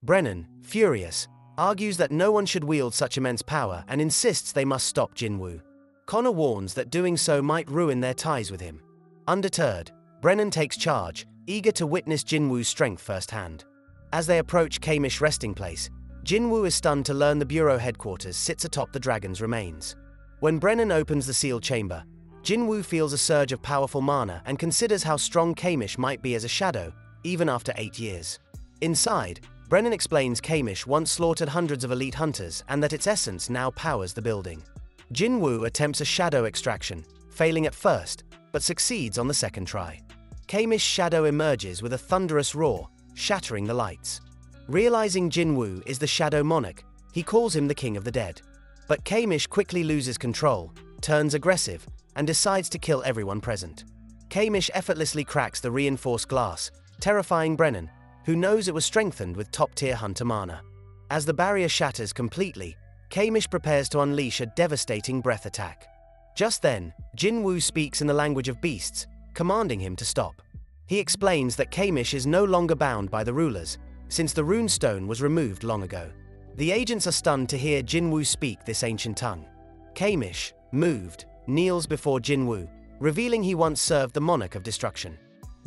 Brennan, furious, argues that no one should wield such immense power and insists they must stop Jinwoo. Connor warns that doing so might ruin their ties with him. Undeterred, Brennan takes charge, eager to witness Jinwoo's strength firsthand. As they approach Kamish resting place, Jinwoo is stunned to learn the Bureau headquarters sits atop the dragon's remains. When Brennan opens the sealed chamber, Jinwoo feels a surge of powerful mana and considers how strong Kamish might be as a shadow, even after 8 years. Inside, Brennan explains Kamish once slaughtered hundreds of elite hunters and that its essence now powers the building. Jinwoo attempts a shadow extraction, failing at first, but succeeds on the second try. Kamish's shadow emerges with a thunderous roar, shattering the lights. Realizing Jinwoo is the Shadow Monarch, he calls him the King of the Dead. But Kamish quickly loses control, turns aggressive, and decides to kill everyone present. Kamish effortlessly cracks the reinforced glass, terrifying Brennan, who knows it was strengthened with top-tier hunter mana. As the barrier shatters completely, Kamish prepares to unleash a devastating breath attack. Just then, Jinwoo speaks in the language of beasts, commanding him to stop. He explains that Kamish is no longer bound by the rulers, since the rune stone was removed long ago. The agents are stunned to hear Jinwoo speak this ancient tongue. Kamish, moved, kneels before Jinwoo, revealing he once served the Monarch of Destruction.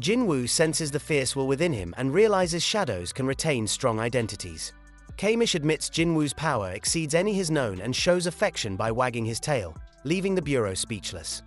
Jinwoo senses the fierce will within him and realizes shadows can retain strong identities. Kamish admits Jinwoo's power exceeds any he's known and shows affection by wagging his tail, leaving the Bureau speechless.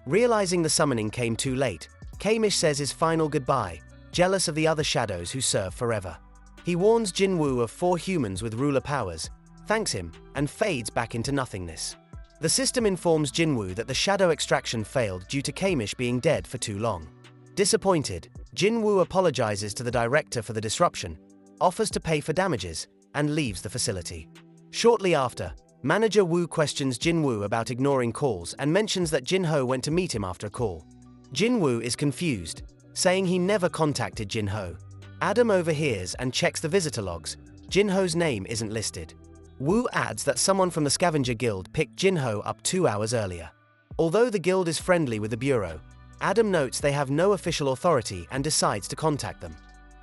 Realizing the summoning came too late, Kamish says his final goodbye, jealous of the other shadows who serve forever. He warns Jinwoo of 4 humans with ruler powers, thanks him, and fades back into nothingness. The system informs Jinwoo that the shadow extraction failed due to Kamish being dead for too long. Disappointed, Jinwoo apologizes to the director for the disruption, offers to pay for damages, and leaves the facility. Shortly after, Manager Woo questions Jinwoo about ignoring calls and mentions that Jinho went to meet him after a call. Jinwoo is confused, saying he never contacted Jinho. Adam overhears and checks the visitor logs. Jinho's name isn't listed. Woo adds that someone from the Scavenger Guild picked Jinho up 2 hours earlier. Although the guild is friendly with the Bureau, Adam notes they have no official authority and decides to contact them.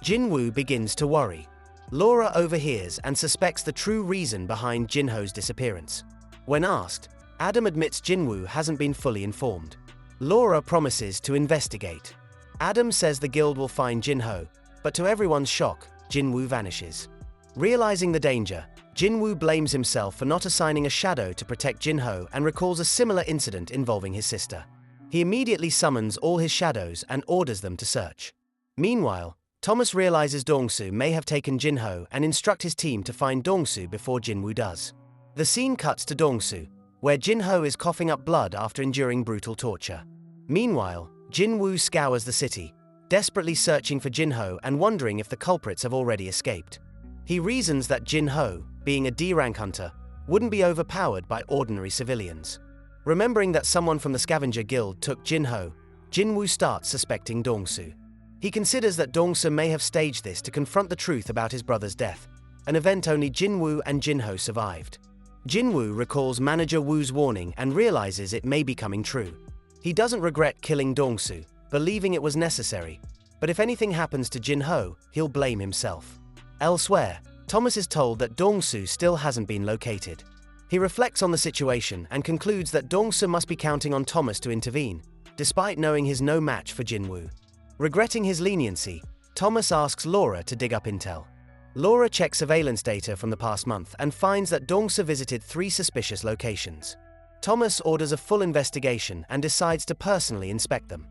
Jinwoo begins to worry. Laura overhears and suspects the true reason behind Jinho's disappearance. When asked, Adam admits Jinwoo hasn't been fully informed. Laura promises to investigate. Adam says the guild will find Jinho, but to everyone's shock, Jinwoo vanishes. Realizing the danger, Jinwoo blames himself for not assigning a shadow to protect Jinho and recalls a similar incident involving his sister. He immediately summons all his shadows and orders them to search. Meanwhile, Thomas realizes Dongsu may have taken Jinho and instructs his team to find Dongsu before Jinwoo does. The scene cuts to Dongsu, where Jinho is coughing up blood after enduring brutal torture. Meanwhile, Jinwoo scours the city, desperately searching for Jinho and wondering if the culprits have already escaped. He reasons that Jinho, being a D-rank hunter, wouldn't be overpowered by ordinary civilians. Remembering that someone from the Scavenger Guild took Jinho, Jinwoo starts suspecting Dongsu. He considers that Dongsu may have staged this to confront the truth about his brother's death, an event only Jinwoo and Jinho survived. Jinwoo recalls Manager Woo's warning and realizes it may be coming true. He doesn't regret killing Dongsu, believing it was necessary, but if anything happens to Jinho, he'll blame himself. Elsewhere, Thomas is told that Dongsu still hasn't been located. He reflects on the situation and concludes that Dongsu must be counting on Thomas to intervene, despite knowing he's no match for Jinwoo. Regretting his leniency, Thomas asks Laura to dig up intel. Laura checks surveillance data from the past month and finds that Dongsu visited 3 suspicious locations. Thomas orders a full investigation and decides to personally inspect them.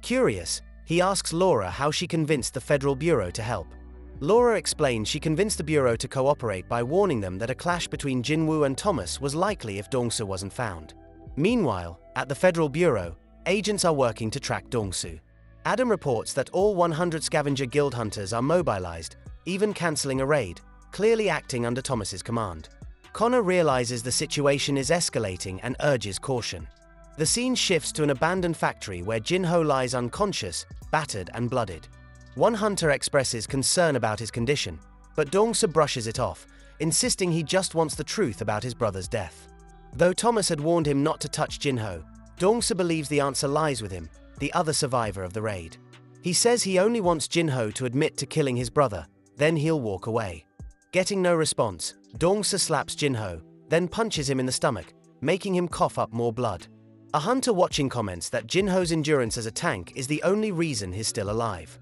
Curious, he asks Laura how she convinced the Federal Bureau to help. Laura explains she convinced the Bureau to cooperate by warning them that a clash between Jinwoo and Thomas was likely if Dongsu wasn't found. Meanwhile, at the Federal Bureau, agents are working to track Dongsu. Adam reports that all 100 Scavenger Guild hunters are mobilized, even cancelling a raid, clearly acting under Thomas's command. Connor realizes the situation is escalating and urges caution. The scene shifts to an abandoned factory where Jinho lies unconscious, battered and blooded. One hunter expresses concern about his condition, but Dongsu brushes it off, insisting he just wants the truth about his brother's death. Though Thomas had warned him not to touch Jinho, Dongsu believes the answer lies with him, the other survivor of the raid. He says he only wants Jinho to admit to killing his brother, then he'll walk away. Getting no response, Dongsu slaps Jinho, then punches him in the stomach, making him cough up more blood. A hunter watching comments that Jinho's endurance as a tank is the only reason he's still alive.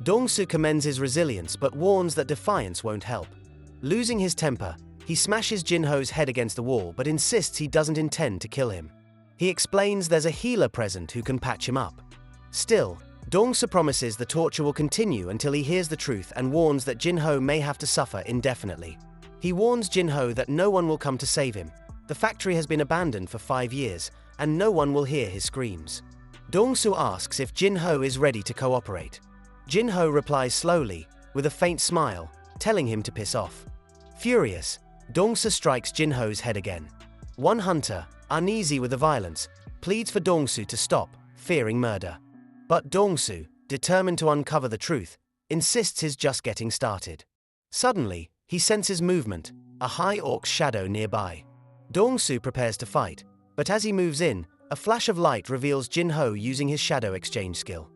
Dongsu commends his resilience but warns that defiance won't help. Losing his temper, he smashes Jinho's head against the wall but insists he doesn't intend to kill him. He explains there's a healer present who can patch him up. Still, Dongsu promises the torture will continue until he hears the truth and warns that Jinho may have to suffer indefinitely. He warns Jinho that no one will come to save him. The factory has been abandoned for 5 years, and no one will hear his screams. Dongsu asks if Jinho is ready to cooperate. Jinho replies slowly, with a faint smile, telling him to piss off. Furious, Dongsu strikes Jinho's head again. One hunter, uneasy with the violence, pleads for Dongsu to stop, fearing murder. But Dongsu, determined to uncover the truth, insists he's just getting started. Suddenly, he senses movement, a high orc's shadow nearby. Dongsu prepares to fight, but as he moves in, a flash of light reveals Jinho using his shadow exchange skill.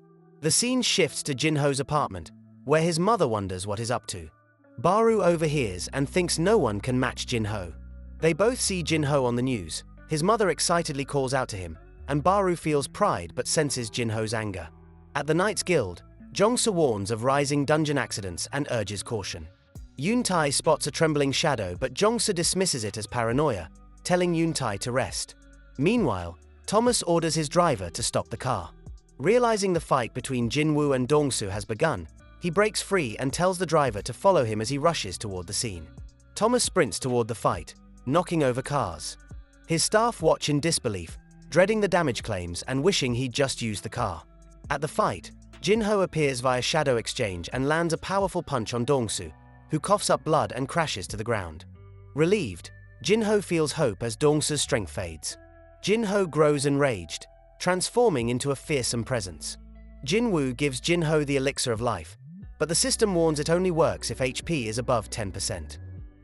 The scene shifts to Jinho's apartment, where his mother wonders what he's up to. Baru overhears and thinks no one can match Jinho. They both see Jinho on the news. His mother excitedly calls out to him, and Baru feels pride but senses Jinho's anger. At the Knights Guild, Jongsu warns of rising dungeon accidents and urges caution. Yuntai spots a trembling shadow but Jongsu dismisses it as paranoia, telling Yuntai to rest. Meanwhile, Thomas orders his driver to stop the car. Realizing the fight between Jinwoo and Dongsu has begun, he breaks free and tells the driver to follow him as he rushes toward the scene. Thomas sprints toward the fight, knocking over cars. His staff watch in disbelief, dreading the damage claims and wishing he'd just used the car. At the fight, Jinho appears via shadow exchange and lands a powerful punch on Dongsu, who coughs up blood and crashes to the ground. Relieved, Jinho feels hope as Dongsu's strength fades. Jinho grows enraged, transforming into a fearsome presence. Jinwoo gives Jinho the elixir of life, but the system warns it only works if HP is above 10%.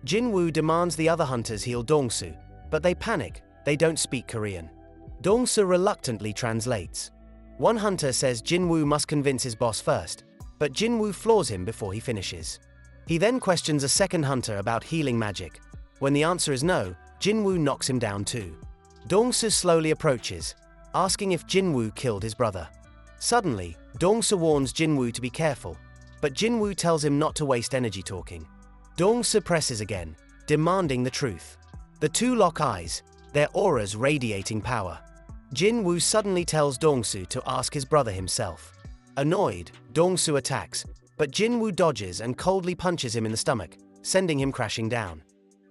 Jinwoo demands the other hunters heal Dongsu, but they panic, they don't speak Korean. Dongsu reluctantly translates. One hunter says Jinwoo must convince his boss first, but Jinwoo floors him before he finishes. He then questions a second hunter about healing magic. When the answer is no, Jinwoo knocks him down too. Dongsu slowly approaches, asking if Jinwoo killed his brother. Suddenly, Dongsu warns Jinwoo to be careful, but Jinwoo tells him not to waste energy talking. Dongsu presses again, demanding the truth. The two lock eyes, their auras radiating power. Jinwoo suddenly tells Dongsu to ask his brother himself. Annoyed, Dongsu attacks, but Jinwoo dodges and coldly punches him in the stomach, sending him crashing down.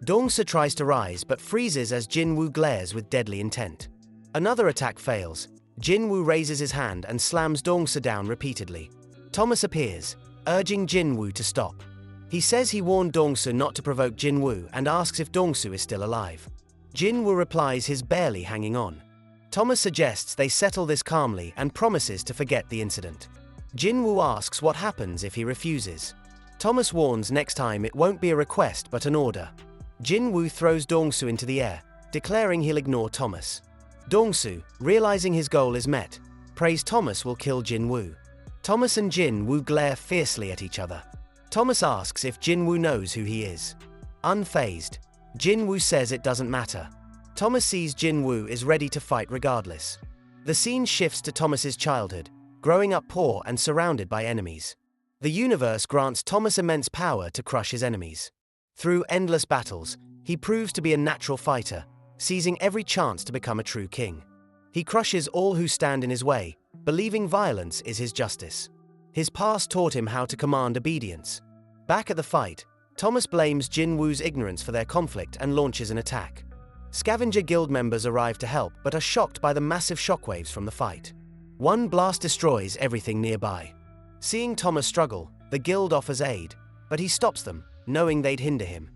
Dongsu tries to rise but freezes as Jinwoo glares with deadly intent. Another attack fails. Jinwoo raises his hand and slams Dongsu down repeatedly. Thomas appears, urging Jinwoo to stop. He says he warned Dongsu not to provoke Jinwoo and asks if Dongsu is still alive. Jinwoo replies he's barely hanging on. Thomas suggests they settle this calmly and promises to forget the incident. Jinwoo asks what happens if he refuses. Thomas warns next time it won't be a request but an order. Jinwoo throws Dongsu into the air, declaring he'll ignore Thomas. Dongsu, realizing his goal is met, prays Thomas will kill Jinwoo. Thomas and Jinwoo glare fiercely at each other. Thomas asks if Jinwoo knows who he is. Unfazed, Jinwoo says it doesn't matter. Thomas sees Jinwoo is ready to fight regardless. The scene shifts to Thomas's childhood, growing up poor and surrounded by enemies. The universe grants Thomas immense power to crush his enemies. Through endless battles, he proves to be a natural fighter, seizing every chance to become a true king. He crushes all who stand in his way, believing violence is his justice. His past taught him how to command obedience. Back at the fight, Thomas blames Jinwoo's ignorance for their conflict and launches an attack. Scavenger Guild members arrive to help but are shocked by the massive shockwaves from the fight. One blast destroys everything nearby. Seeing Thomas struggle, the guild offers aid, but he stops them, knowing they'd hinder him.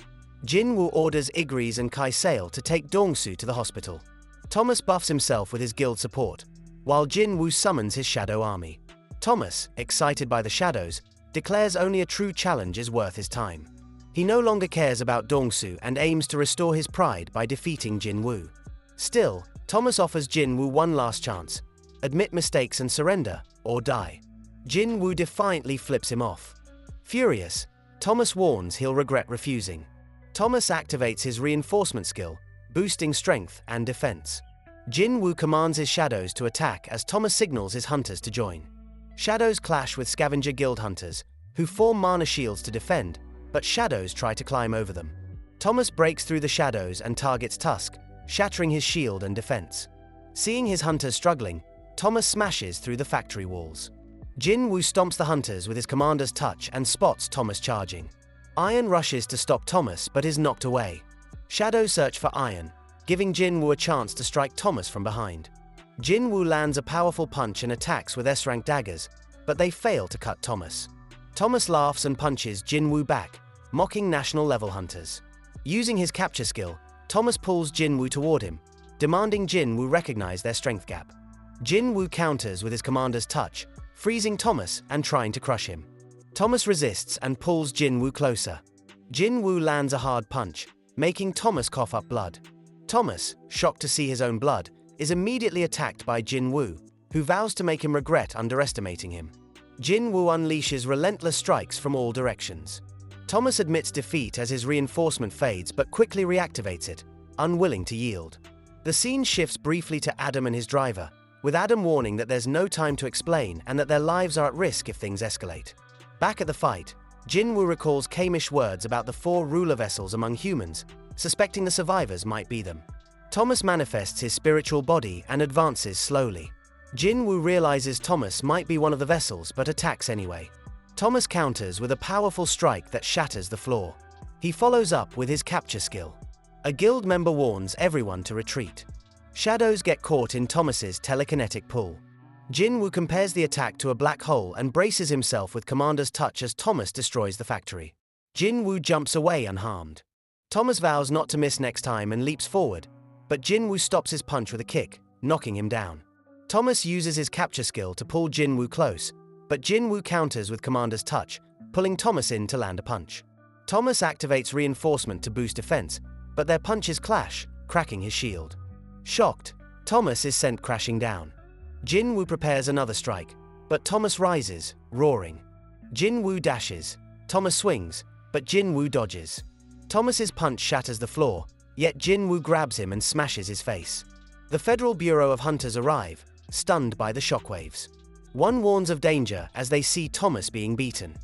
Jinwoo orders Igris and Kaisail to take Dongsu to the hospital. Thomas buffs himself with his guild support, while Jinwoo summons his shadow army. Thomas, excited by the shadows, declares only a true challenge is worth his time. He no longer cares about Dongsu and aims to restore his pride by defeating Jinwoo. Still, Thomas offers Jinwoo one last chance: admit mistakes and surrender, or die. Jinwoo defiantly flips him off. Furious, Thomas warns he'll regret refusing. Thomas activates his reinforcement skill, boosting strength and defense. Jin Woo commands his shadows to attack as Thomas signals his hunters to join. Shadows clash with Scavenger Guild hunters, who form mana shields to defend, but shadows try to climb over them. Thomas breaks through the shadows and targets Tusk, shattering his shield and defense. Seeing his hunters struggling, Thomas smashes through the factory walls. Jin Woo stomps the hunters with his commander's touch and spots Thomas charging. Iron rushes to stop Thomas but is knocked away. Shadows search for Iron, giving Jin Woo a chance to strike Thomas from behind. Jin Woo lands a powerful punch and attacks with S-rank daggers, but they fail to cut Thomas. Thomas laughs and punches Jin Woo back, mocking national-level hunters. Using his capture skill, Thomas pulls Jin Woo toward him, demanding Jin Woo recognize their strength gap. Jin Woo counters with his commander's touch, freezing Thomas and trying to crush him. Thomas resists and pulls Jin Woo closer. Jin Woo lands a hard punch, making Thomas cough up blood. Thomas, shocked to see his own blood, is immediately attacked by Jin Woo, who vows to make him regret underestimating him. Jin Woo unleashes relentless strikes from all directions. Thomas admits defeat as his reinforcement fades but quickly reactivates it, unwilling to yield. The scene shifts briefly to Adam and his driver, with Adam warning that there's no time to explain and that their lives are at risk if things escalate. Back at the fight, Jin Woo recalls Kamish words about the 4 ruler vessels among humans, suspecting the survivors might be them. Thomas manifests his spiritual body and advances slowly. Jin Woo realizes Thomas might be one of the vessels but attacks anyway. Thomas counters with a powerful strike that shatters the floor. He follows up with his capture skill. A guild member warns everyone to retreat. Shadows get caught in Thomas's telekinetic pull. Jin Woo compares the attack to a black hole and braces himself with commander's touch as Thomas destroys the factory. Jin Woo jumps away unharmed. Thomas vows not to miss next time and leaps forward, but Jin Woo stops his punch with a kick, knocking him down. Thomas uses his capture skill to pull Jin Woo close, but Jin Woo counters with commander's touch, pulling Thomas in to land a punch. Thomas activates reinforcement to boost defense, but their punches clash, cracking his shield. Shocked, Thomas is sent crashing down. Jin Woo prepares another strike, but Thomas rises, roaring. Jin Woo dashes. Thomas swings, but Jin Woo dodges. Thomas's punch shatters the floor, yet Jin Woo grabs him and smashes his face. The Federal Bureau of Hunters arrive, stunned by the shockwaves. One warns of danger as they see Thomas being beaten.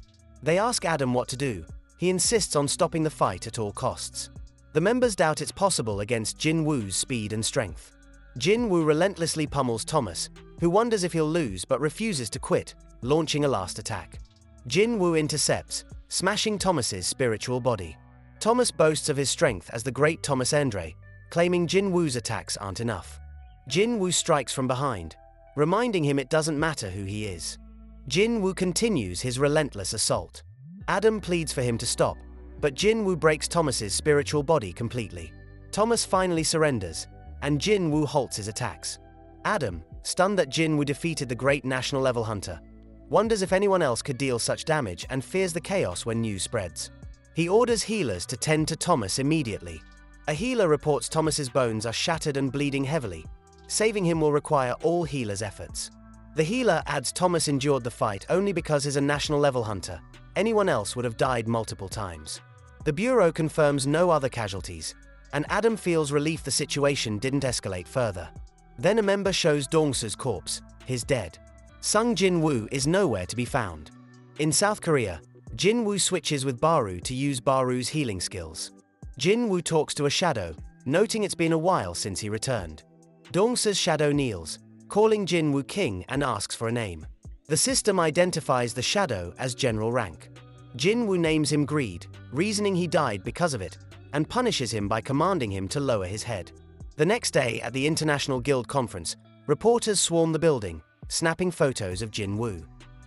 They ask Adam what to do. He insists on stopping the fight at all costs. The members doubt it's possible against Jin Woo's speed and strength. Jin Woo relentlessly pummels Thomas, who wonders if he'll lose but refuses to quit, launching a last attack. Jin Woo intercepts, smashing Thomas's spiritual body. Thomas boasts of his strength as the great Thomas Endre, claiming Jin Woo's attacks aren't enough. Jin Woo strikes from behind, reminding him it doesn't matter who he is. Jin Woo continues his relentless assault. Adam pleads for him to stop, but Jin Woo breaks Thomas's spiritual body completely. Thomas finally surrenders, and Jin Woo halts his attacks. Adam, stunned that Jin Woo defeated the great national-level hunter, wonders if anyone else could deal such damage and fears the chaos when news spreads. He orders healers to tend to Thomas immediately. A healer reports Thomas's bones are shattered and bleeding heavily. Saving him will require all healers' efforts. The healer adds Thomas endured the fight only because he's a national-level hunter. Anyone else would have died multiple times. The Bureau confirms no other casualties, and Adam feels relief the situation didn't escalate further. Then a member shows Dongsu's corpse, his dead. Sung Jin Woo is nowhere to be found. In South Korea, Jin Woo switches with Baru to use Baru's healing skills. Jin Woo talks to a shadow, noting it's been a while since he returned. Dongsu's shadow kneels, calling Jin Woo king and asks for a name. The system identifies the shadow as general rank. Jin Woo names him Greed, reasoning he died because of it, and punishes him by commanding him to lower his head. The next day at the International Guild Conference, reporters swarm the building, snapping photos of Jin Woo.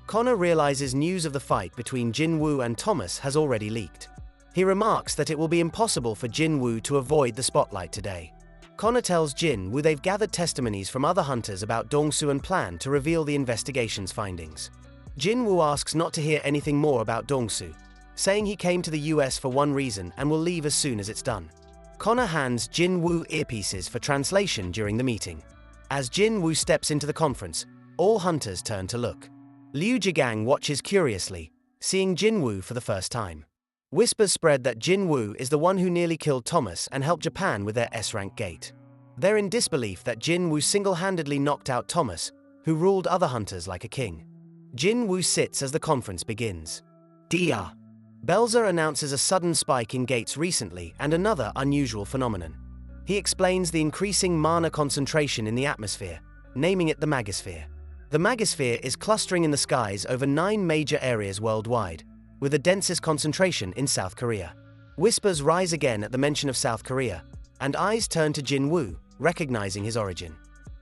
Connor realizes news of the fight between Jin Woo and Thomas has already leaked. He remarks that it will be impossible for Jin Woo to avoid the spotlight today. Connor tells Jin Woo they've gathered testimonies from other hunters about Dongsu and plan to reveal the investigation's findings. Jin Woo asks not to hear anything more about Dongsu, saying he came to the US for one reason and will leave as soon as it's done. Connor hands Jin Woo earpieces for translation during the meeting. As Jin Woo steps into the conference, all hunters turn to look. Liu Jigang watches curiously, seeing Jin Woo for the first time. Whispers spread that Jin Woo is the one who nearly killed Thomas and helped Japan with their S-rank gate. They're in disbelief that Jin Woo single-handedly knocked out Thomas, who ruled other hunters like a king. Jin Woo sits as the conference begins. Dia. Belzer announces a sudden spike in gates recently and another unusual phenomenon. He explains the increasing mana concentration in the atmosphere, naming it the Magosphere. The Magosphere is clustering in the skies over 9 major areas worldwide, with the densest concentration in South Korea. Whispers rise again at the mention of South Korea, and eyes turn to Jin Woo, recognizing his origin.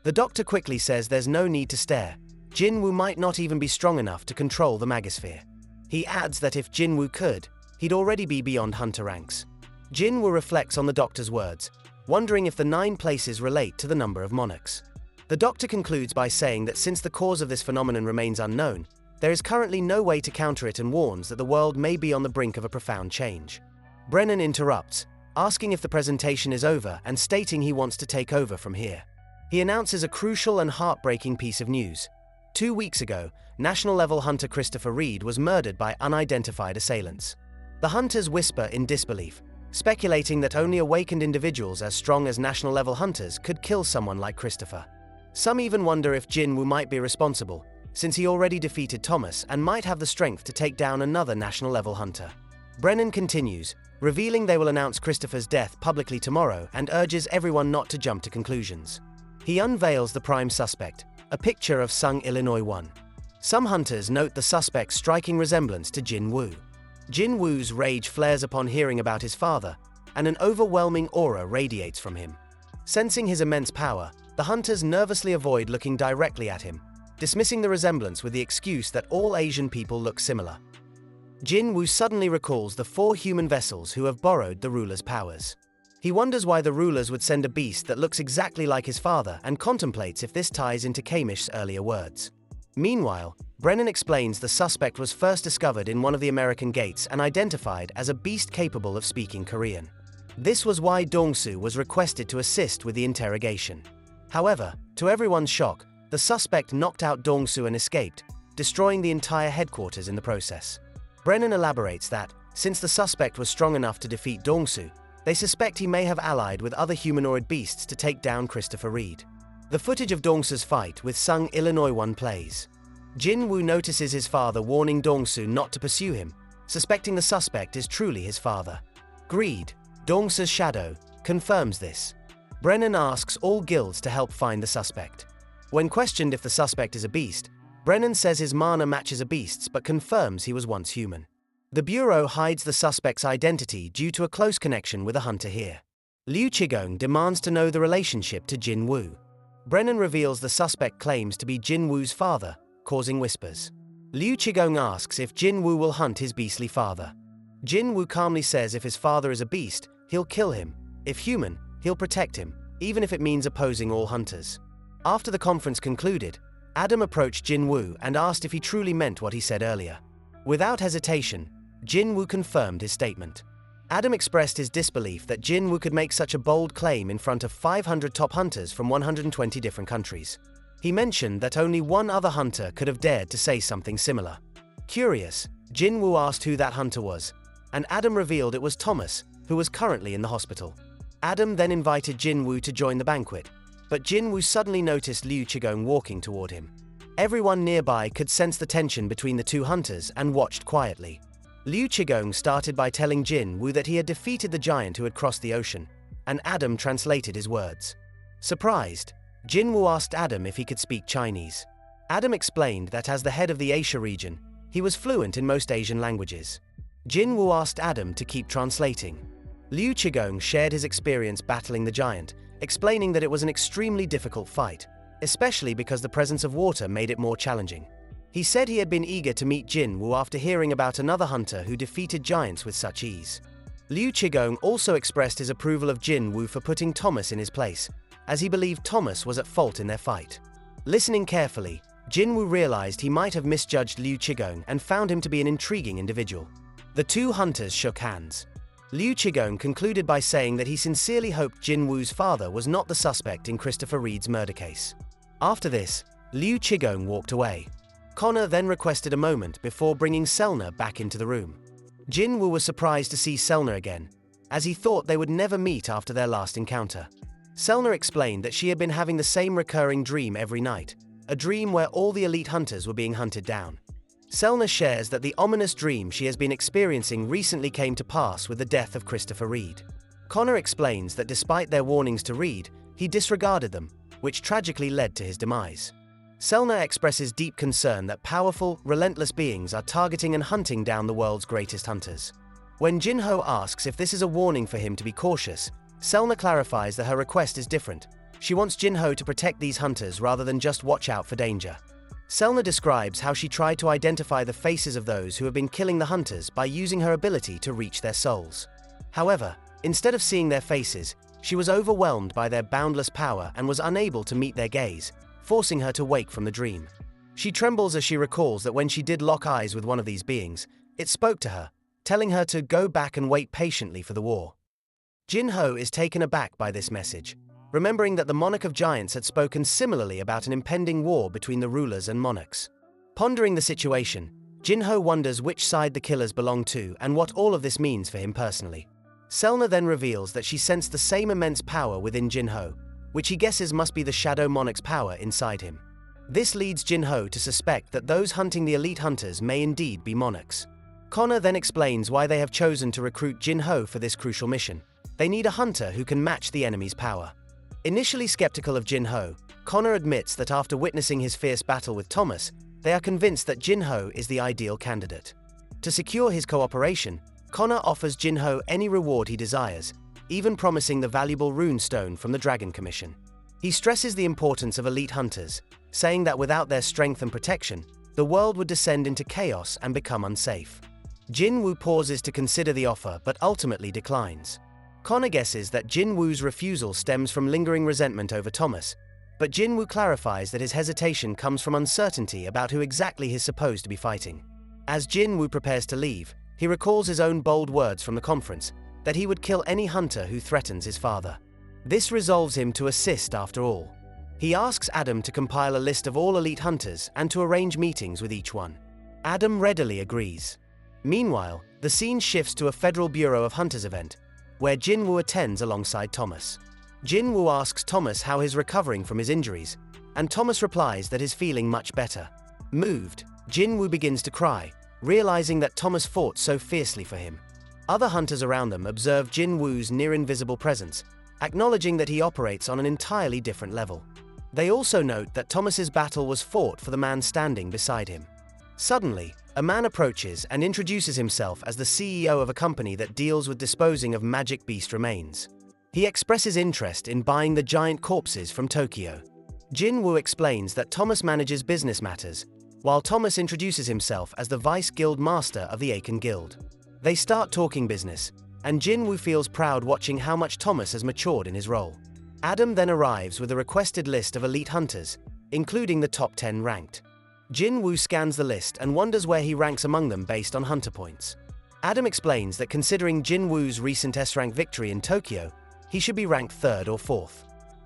The doctor quickly says there's no need to stare. Jin Woo might not even be strong enough to control the Magosphere. He adds that if Jin Woo could, he'd already be beyond hunter ranks. Jin Woo reflects on the doctor's words, wondering if the 9 places relate to the number of monarchs. The doctor concludes by saying that since the cause of this phenomenon remains unknown, there is currently no way to counter it and warns that the world may be on the brink of a profound change. Brennan interrupts, asking if the presentation is over and stating he wants to take over from here. He announces a crucial and heartbreaking piece of news. 2 weeks ago, national-level hunter Christopher Reed was murdered by unidentified assailants. The hunters whisper in disbelief, speculating that only awakened individuals as strong as national-level hunters could kill someone like Christopher. Some even wonder if Jin Woo might be responsible, since he already defeated Thomas and might have the strength to take down another national-level hunter. Brennan continues, revealing they will announce Christopher's death publicly tomorrow and urges everyone not to jump to conclusions. He unveils the prime suspect, a picture of Sung Illinois 1. Some hunters note the suspect's striking resemblance to Jin Woo. Jin Woo's rage flares upon hearing about his father, and an overwhelming aura radiates from him. Sensing his immense power, the hunters nervously avoid looking directly at him, dismissing the resemblance with the excuse that all Asian people look similar. Jin Woo suddenly recalls the 4 human vessels who have borrowed the ruler's powers. He wonders why the rulers would send a beast that looks exactly like his father and contemplates if this ties into Kamish's earlier words. Meanwhile, Brennan explains the suspect was first discovered in one of the American gates and identified as a beast capable of speaking Korean. This was why Dong-soo was requested to assist with the interrogation. However, to everyone's shock, the suspect knocked out Dong-soo and escaped, destroying the entire headquarters in the process. Brennan elaborates that, since the suspect was strong enough to defeat Dong-soo, they suspect he may have allied with other humanoid beasts to take down Christopher Reed. The footage of Dong-soo's fight with Sung Illinois 1 plays. Jin Woo notices his father warning Dong-soo not to pursue him, suspecting the suspect is truly his father. Greed, Dong-soo's shadow, confirms this. Brennan asks all guilds to help find the suspect. When questioned if the suspect is a beast, Brennan says his mana matches a beast's but confirms he was once human. The Bureau hides the suspect's identity due to a close connection with a hunter here. Liu Qigong demands to know the relationship to Jin Woo. Brennan reveals the suspect claims to be Jin Woo's father, causing whispers. Liu Qigong asks if Jin Woo will hunt his beastly father. Jin Woo calmly says if his father is a beast, he'll kill him. If human, he'll protect him, even if it means opposing all hunters. After the conference concluded, Adam approached Jin Woo and asked if he truly meant what he said earlier. Without hesitation, Jin Woo confirmed his statement. Adam expressed his disbelief that Jin Woo could make such a bold claim in front of 500 top hunters from 120 different countries. He mentioned that only one other hunter could have dared to say something similar. Curious, Jin Woo asked who that hunter was, and Adam revealed it was Thomas, who was currently in the hospital. Adam then invited Jin Woo to join the banquet, but Jin Woo suddenly noticed Liu Qigong walking toward him. Everyone nearby could sense the tension between the 2 hunters and watched quietly. Liu Qigong started by telling Jin Woo that he had defeated the giant who had crossed the ocean, and Adam translated his words. Surprised, Jin Woo asked Adam if he could speak Chinese. Adam explained that as the head of the Asia region, he was fluent in most Asian languages. Jin Woo asked Adam to keep translating. Liu Qigong shared his experience battling the giant, explaining that it was an extremely difficult fight, especially because the presence of water made it more challenging. He said he had been eager to meet Jin Woo after hearing about another hunter who defeated giants with such ease. Liu Qigong also expressed his approval of Jin Woo for putting Thomas in his place, as he believed Thomas was at fault in their fight. Listening carefully, Jin Woo realized he might have misjudged Liu Qigong and found him to be an intriguing individual. The 2 hunters shook hands. Liu Qigong concluded by saying that he sincerely hoped Jin Woo's father was not the suspect in Christopher Reed's murder case. After this, Liu Qigong walked away. Connor then requested a moment before bringing Selna back into the room. Jin Woo was surprised to see Selna again, as he thought they would never meet after their last encounter. Selna explained that she had been having the same recurring dream every night, a dream where all the elite hunters were being hunted down. Selna shares that the ominous dream she has been experiencing recently came to pass with the death of Christopher Reed. Connor explains that despite their warnings to Reed, he disregarded them, which tragically led to his demise. Selna expresses deep concern that powerful, relentless beings are targeting and hunting down the world's greatest hunters. When Jin-ho asks if this is a warning for him to be cautious, Selna clarifies that her request is different. She wants Jin-ho to protect these hunters rather than just watch out for danger. Selna describes how she tried to identify the faces of those who have been killing the hunters by using her ability to reach their souls. However, instead of seeing their faces, she was overwhelmed by their boundless power and was unable to meet their gaze, forcing her to wake from the dream. She trembles as she recalls that when she did lock eyes with one of these beings, it spoke to her, telling her to go back and wait patiently for the war. Jin-ho is taken aback by this message, remembering that the monarch of giants had spoken similarly about an impending war between the rulers and monarchs. Pondering the situation, Jin-ho wonders which side the killers belong to and what all of this means for him personally. Selna then reveals that she sensed the same immense power within Jin-ho, which he guesses must be the Shadow Monarch's power inside him. This leads Jin-ho to suspect that those hunting the elite hunters may indeed be monarchs. Connor then explains why they have chosen to recruit Jin-ho for this crucial mission. They need a hunter who can match the enemy's power. Initially skeptical of Jin-ho, Connor admits that after witnessing his fierce battle with Thomas, they are convinced that Jin-ho is the ideal candidate. To secure his cooperation, Connor offers Jin-ho any reward he desires, even promising the valuable rune stone from the Dragon Commission. He stresses the importance of elite hunters, saying that without their strength and protection, the world would descend into chaos and become unsafe. Jin-woo pauses to consider the offer but ultimately declines. Connor guesses that Jin-woo's refusal stems from lingering resentment over Thomas, but Jin-woo clarifies that his hesitation comes from uncertainty about who exactly he's supposed to be fighting. As Jin-woo prepares to leave, he recalls his own bold words from the conference, that he would kill any hunter who threatens his father. This resolves him to assist after all. He asks Adam to compile a list of all elite hunters and to arrange meetings with each one. Adam readily agrees. Meanwhile, the scene shifts to a Federal Bureau of Hunters event, where Jin-woo attends alongside Thomas. Jin-woo asks Thomas how he's recovering from his injuries, and Thomas replies that he's feeling much better. Moved, Jin-woo begins to cry, realizing that Thomas fought so fiercely for him. Other hunters around them observe Jin-woo's near-invisible presence, acknowledging that he operates on an entirely different level. They also note that Thomas's battle was fought for the man standing beside him. Suddenly, a man approaches and introduces himself as the CEO of a company that deals with disposing of magic beast remains. He expresses interest in buying the giant corpses from Tokyo. Jin-woo explains that Thomas manages business matters, while Thomas introduces himself as the Vice Guild Master of the Aiken Guild. They start talking business, and Jin-woo feels proud watching how much Thomas has matured in his role. Adam then arrives with a requested list of elite hunters, including the top 10 ranked. Jin-woo scans the list and wonders where he ranks among them based on hunter points. Adam explains that considering Jin-woo's recent S-rank victory in Tokyo, he should be ranked 3rd or 4th.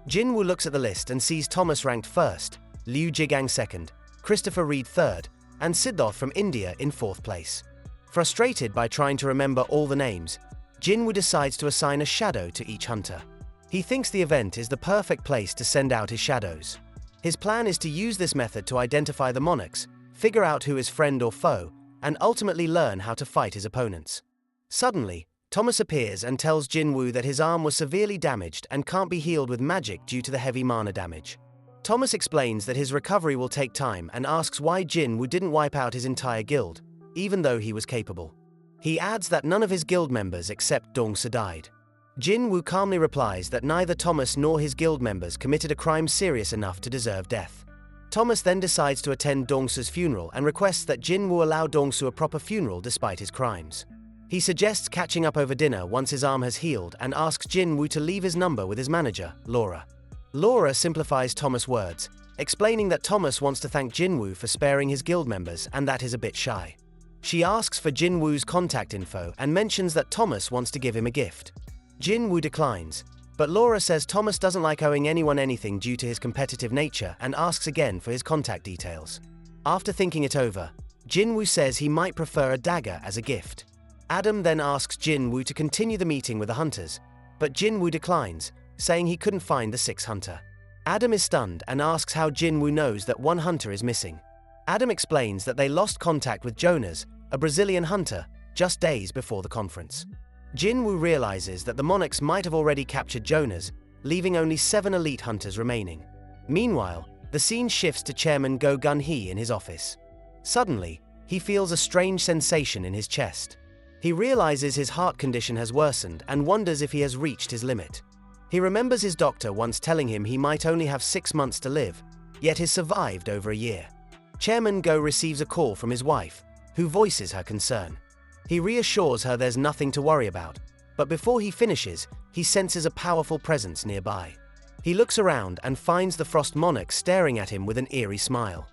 Jin-woo looks at the list and sees Thomas ranked 1st, Liu Jigang 2nd, Christopher Reed 3rd, and Siddharth from India in 4th place. Frustrated by trying to remember all the names, Jin-woo decides to assign a shadow to each hunter. He thinks the event is the perfect place to send out his shadows. His plan is to use this method to identify the monarchs, figure out who is friend or foe, and ultimately learn how to fight his opponents. Suddenly, Thomas appears and tells Jin-woo that his arm was severely damaged and can't be healed with magic due to the heavy mana damage. Thomas explains that his recovery will take time and asks why Jin-woo didn't wipe out his entire guild, even though he was capable. He adds that none of his guild members except Dong-su died. Jin-woo calmly replies that neither Thomas nor his guild members committed a crime serious enough to deserve death. Thomas then decides to attend Dong-su's funeral and requests that Jin-woo allow Dong-su a proper funeral despite his crimes. He suggests catching up over dinner once his arm has healed and asks Jin-woo to leave his number with his manager, Laura. Laura simplifies Thomas' words, explaining that Thomas wants to thank Jin-woo for sparing his guild members and that he's a bit shy. She asks for Jin-woo's contact info and mentions that Thomas wants to give him a gift. Jin-woo declines, but Laura says Thomas doesn't like owing anyone anything due to his competitive nature and asks again for his contact details. After thinking it over, Jin-woo says he might prefer a dagger as a gift. Adam then asks Jinwoo to continue the meeting with the hunters, but Jinwoo declines, saying he couldn't find the sixth hunter. Adam is stunned and asks how Jinwoo knows that one hunter is missing. Adam explains that they lost contact with Jonas, a Brazilian hunter, just days before the conference. Jinwoo realizes that the monarchs might have already captured Jonas, leaving only 7 elite hunters remaining. Meanwhile, the scene shifts to Chairman Go Gun-hee in his office. Suddenly, he feels a strange sensation in his chest. He realizes his heart condition has worsened and wonders if he has reached his limit. He remembers his doctor once telling him he might only have 6 months to live, yet has survived over a year. Chairman Go receives a call from his wife, who voices her concern. He reassures her there's nothing to worry about, but before he finishes, he senses a powerful presence nearby. He looks around and finds the Frost Monarch staring at him with an eerie smile.